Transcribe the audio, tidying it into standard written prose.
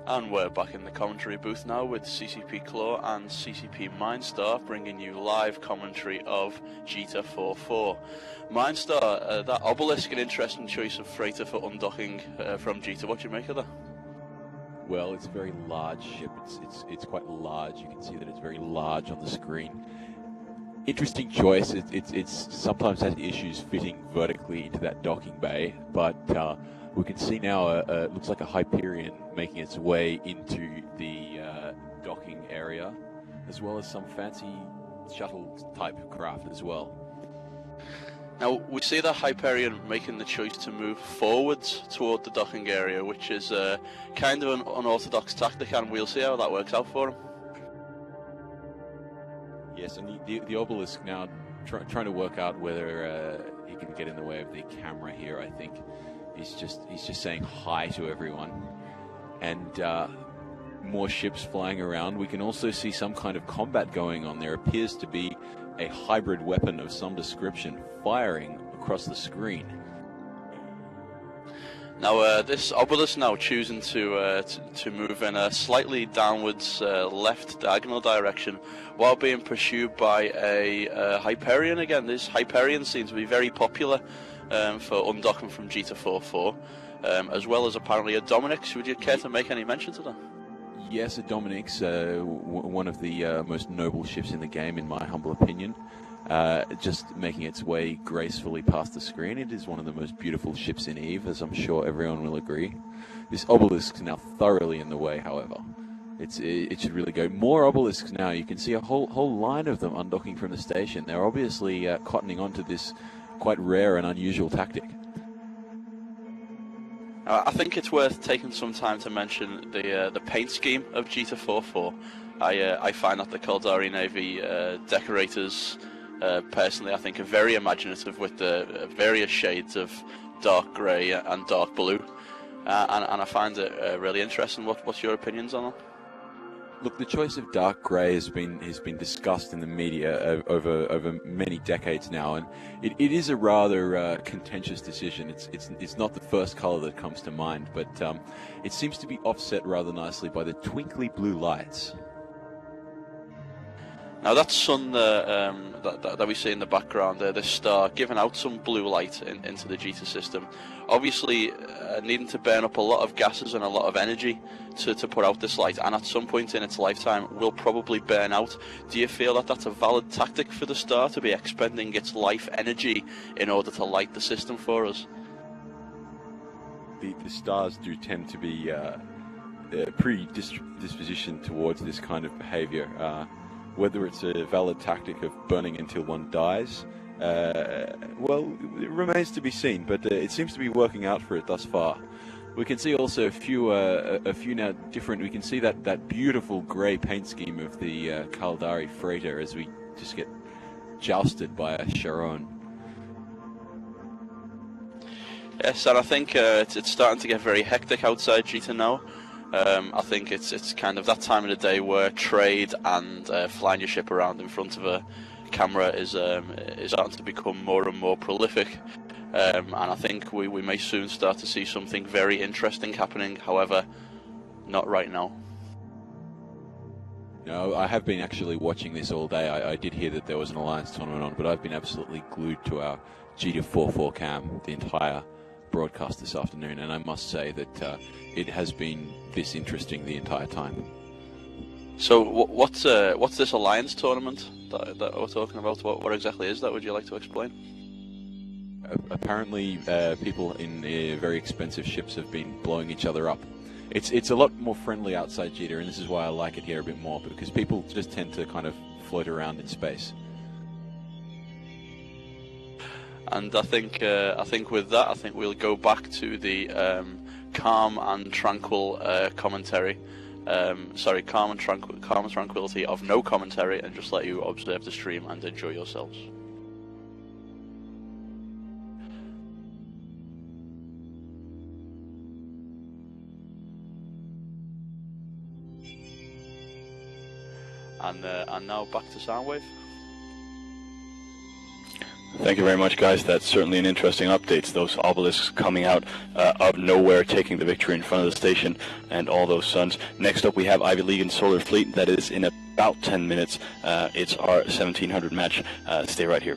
And we're back in the commentary booth now with CCP Claw and CCP Mindstar, bringing you live commentary of Jita 4-4. Mindstar, that obelisk, an interesting choice of freighter for undocking from Jita. What do you make of that? Well, it's a very large ship. It's quite large. You can see that it's very large on the screen. Interesting choice. It's sometimes has issues fitting vertically into that docking bay, but we can see now it looks like a Hyperion making its way into the docking area, as well as some fancy shuttle type craft as well. Now, we see the Hyperion making the choice to move forwards toward the docking area, which is kind of an unorthodox tactic, and we'll see how that works out for him. Yes, and the obelisk now trying to work out whether he can get in the way of the camera here. I think he's just saying hi to everyone, and more ships flying around. We can also see some kind of combat going on. There appears to be a hybrid weapon of some description firing across the screen. Now, this obelisk now choosing to move in a slightly downwards left diagonal direction while being pursued by a Hyperion again. This Hyperion seems to be very popular for undocking from Jita 4-4, as well as apparently a Dominix. Would you care to make any mention to that? Yes, a Dominix, one of the most noble ships in the game, in my humble opinion. Just making its way gracefully past the screen. It is one of the most beautiful ships in EVE, as I'm sure everyone will agree. This obelisk is now thoroughly in the way, however. It should really go. More obelisks now. You can see a whole line of them undocking from the station. They're obviously cottoning onto this quite rare and unusual tactic. I think it's worth taking some time to mention the paint scheme of Jita 4-4. I find that the Caldari Navy decorators, personally, I think are very imaginative with the various shades of dark grey and dark blue, and I find it really interesting. What's your opinions on that? Look, the choice of dark grey has been discussed in the media over many decades now, and it is a rather contentious decision. It's not the first colour that comes to mind, but it seems to be offset rather nicely by the twinkly blue lights. Now that sun that we see in the background, this star giving out some blue light into the Jita system, obviously needing to burn up a lot of gases and a lot of energy to put out this light, and at some point in its lifetime will probably burn out. Do you feel that that's a valid tactic for the star, to be expending its life energy in order to light the system for us? The stars do tend to be predispositioned towards this kind of behaviour. Whether it's a valid tactic of burning until one dies, well, it remains to be seen, but it seems to be working out for it thus far. We can see also a few now different. We can see that beautiful grey paint scheme of the Caldari freighter as we just get jousted by a Charon. Yes, and I think it's starting to get very hectic outside Jita now. I think it's kind of that time of the day where trade and flying your ship around in front of a camera is starting to become more and more prolific, and I think we may soon start to see something very interesting happening. However, not right now. No, I have been actually watching this all day. I did hear that there was an Alliance tournament on, but I've been absolutely glued to our Jita 4-4 cam the entire broadcast this afternoon, and I must say that it has been this interesting the entire time. So what's this Alliance tournament that we're talking about? What exactly is that? Would you like to explain? Apparently people in very expensive ships have been blowing each other up. It's a lot more friendly outside Jita, and this is why I like it here a bit more, because people just tend to kind of float around in space. And I think with that, I think we'll go back to the calm and tranquil commentary. Calm and tranquility of no commentary, and just let you observe the stream and enjoy yourselves. And now back to Soundwave. Thank you very much, guys. That's certainly an interesting update. Those obelisks coming out of nowhere, taking the victory in front of the station, and all those suns. Next up, we have Ivy League and Solar Fleet. That is in about 10 minutes. It's our 1700 match. Stay right here.